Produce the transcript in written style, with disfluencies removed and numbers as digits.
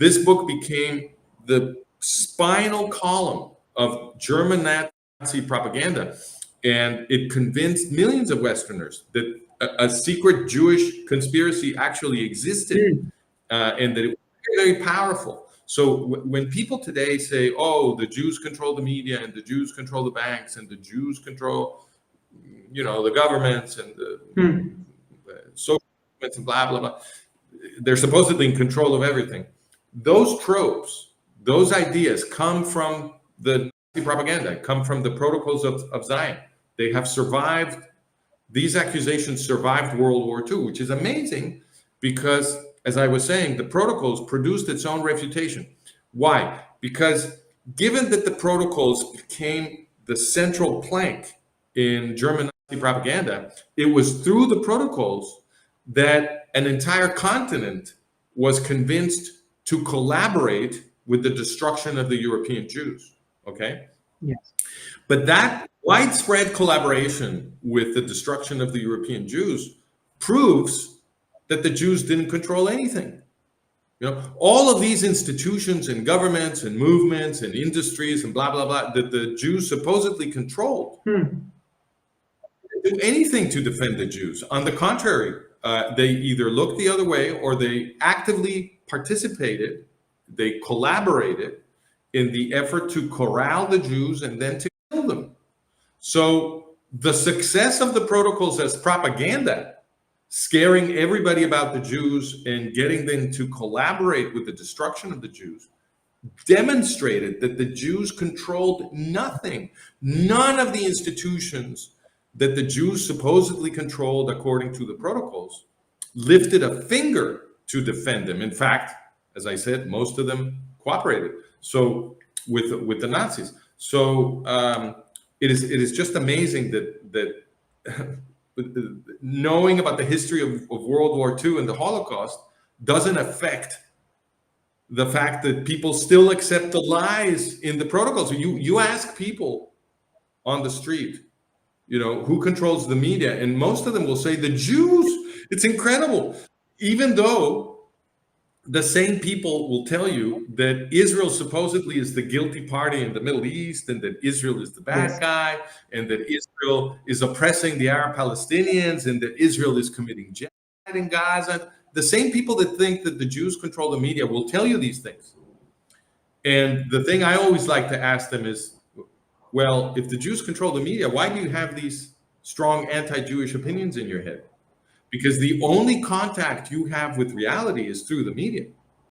This book became the spinal column of German Nazi propaganda, and it convinced millions of Westerners that a secret Jewish conspiracy actually existed, and that it was very powerful. So when people today say, "Oh, the Jews control the media, and the Jews control the banks, and the Jews control, the governments and the social movements and blah blah blah," they're supposedly in control of everything. Those tropes, those ideas come from the Nazi propaganda, come from the protocols of Zion. They have survived. These accusations survived World War II, which is amazing because, as I was saying, the protocols produced its own refutation. Why? Because given that the protocols became the central plank in German Nazi propaganda, it was through the protocols that an entire continent was convinced to collaborate with the destruction of the European Jews. Okay? Yes. But that widespread collaboration with the destruction of the European Jews proves that the Jews didn't control anything. All of these institutions and governments and movements and industries and blah, blah, blah, that the Jews supposedly controlled, didn't do anything to defend the Jews. On the contrary, they either looked the other way or they actively participated, they collaborated in the effort to corral the Jews and then to kill them. So the success of the protocols as propaganda, scaring everybody about the Jews and getting them to collaborate with the destruction of the Jews, demonstrated that the Jews controlled nothing. None of the institutions that the Jews supposedly controlled according to the protocols lifted a finger to defend them. In fact, as I said, most of them cooperated. So with the Nazis. So it is just amazing that knowing about the history of World War II and the Holocaust doesn't affect the fact that people still accept the lies in the protocols. So you ask people on the street, who controls the media, and most of them will say the Jews. It's incredible. Even though the same people will tell you that Israel supposedly is the guilty party in the Middle East, and that Israel is the bad guy, and that Israel is oppressing the Arab Palestinians, and that Israel is committing genocide in Gaza. The same people that think that the Jews control the media will tell you these things. And the thing I always like to ask them is, well, if the Jews control the media, why do you have these strong anti-Jewish opinions in your head? Because the only contact you have with reality is through the media.